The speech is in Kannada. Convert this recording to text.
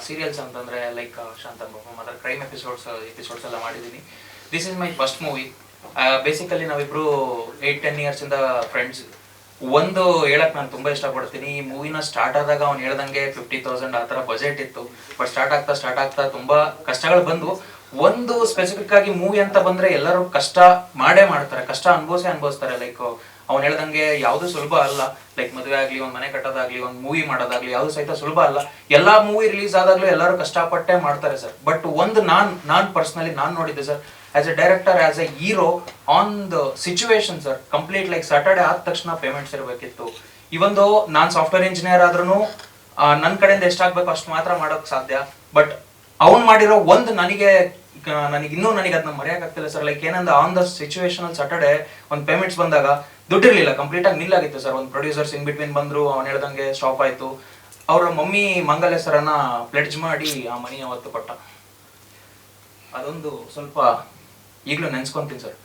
ಸೀರಿಯಲ್ಸ್ ಅಂತಂದರೆ ಲೈಕ್ ಶಾಂತನ್ ಪಾಪಂ ಅದರ ಕ್ರೈಮ್ ಎಪಿಸೋಡ್ಸ್ ಎಲ್ಲ ಮಾಡಿದ್ದೀನಿ. This is my first movie. Basically ನಾವಿಬ್ರು 8-10 ಇಯರ್ಸಿಂದ ಫ್ರೆಂಡ್ಸ್. ಒಂದು ಹೇಳಕ್ ನಾನು ತುಂಬ ಇಷ್ಟಪಡ್ತೀನಿ, ಈ ಮೂವಿನ ಸ್ಟಾರ್ಟ್ ಆದಾಗ ಅವ್ನು ಹೇಳ್ದಂಗೆ 50,000 ಆ ಥರ ಬಜೆಟ್ ಇತ್ತು. ಬಟ್ ಸ್ಟಾರ್ಟ್ ಆಗ್ತಾ ತುಂಬ ಕಷ್ಟಗಳು ಬಂದು, ಒಂದು ಸ್ಪೆಸಿಫಿಕ್ ಆಗಿ ಮೂವಿ ಅಂತ ಬಂದರೆ ಎಲ್ಲರೂ ಕಷ್ಟ ಮಾಡ್ತಾರೆ, ಕಷ್ಟ ಅನುಭವಿಸ್ತಾರೆ. ಲೈಕ್ ಅವ್ನು ಹೇಳ್ದಂಗೆ ಯಾವುದು ಸುಲಭ ಅಲ್ಲ. ಲೈಕ್ ಮದುವೆ ಆಗಲಿ, ಒಂದು ಮನೆ ಕಟ್ಟೋದಾಗ್ಲಿ, ಒಂದು ಮೂವಿ ಮಾಡೋದಾಗ್ಲಿ, ಯಾವುದು ಸಹಿತ ಸುಲಭ ಅಲ್ಲ. ಎಲ್ಲ ಮೂವಿ ರಿಲೀಸ್ ಆದಾಗಲೂ ಎಲ್ಲರೂ ಕಷ್ಟಪಟ್ಟೆ ಮಾಡ್ತಾರೆ ಸರ್. ಬಟ್ ಒಂದು ನಾನು ಪರ್ಸ್ನಲಿ ನೋಡಿದ್ದೆ sir, as A director, as A hero, on the situation sir. Complete like Saturday ಆದ ತಕ್ಷಣ ಪೇಮೆಂಟ್ಸ್ ಇರಬೇಕಿತ್ತು. ಇವೊಂದು ನಾನು ಸಾಫ್ಟ್ವೇರ್ ಇಂಜಿನಿಯರ್ ಆದ್ರೂ ನನ್ನ ಕಡೆಯಿಂದ ಎಷ್ಟಾಗಬೇಕು ಅಷ್ಟು ಮಾತ್ರ ಮಾಡೋಕೆ ಸಾಧ್ಯ. ಬಟ್ ಅವ್ನು ಮಾಡಿರೋ ಒಂದು ನನಗೆ ಅದನ್ನ ಮರೆಯೋಕ್ಕಾಗ್ತಿಲ್ಲ ಸರ್. ಲೈಕ್ ಏನಂದ್ರೆ ಆನ್ ದ ಸಿಚುವೇಶನ್ ಅಲ್ಲಿ ಸಾಟರ್ಡೆ ಒಂದು ಪೇಮೆಂಟ್ಸ್ ಬಂದಾಗ ದುಡ್ಡಿರ್ಲಿಲ್ಲ, ಕಂಪ್ಲೀಟ್ ಆಗಿ ನಿಲ್ಲಾಗಿತ್ತು ಸರ್. ಒಂದು ಪ್ರೊಡ್ಯೂಸರ್ಸ್ ಇನ್ ಬಿಟ್ವೀನ್ ಬಂದ್ರು, ಅವ್ನು ಹೇಳ್ದಂಗೆ ಸ್ಟಾಪ್ ಆಯ್ತು. ಅವ್ರ ಮಮ್ಮಿ ಮಂಗಲ್ ಹೆಸರನ್ನ ಪ್ಲೆಡ್ಜ್ ಮಾಡಿ ಆ ಮನಿ ಅವತ್ತು ಕೊಟ್ಟ. ಅದೊಂದು ಸ್ವಲ್ಪ ಈಗಲೂ ನೆನ್ಸ್ಕೊಂತೀನಿ ಸರ್.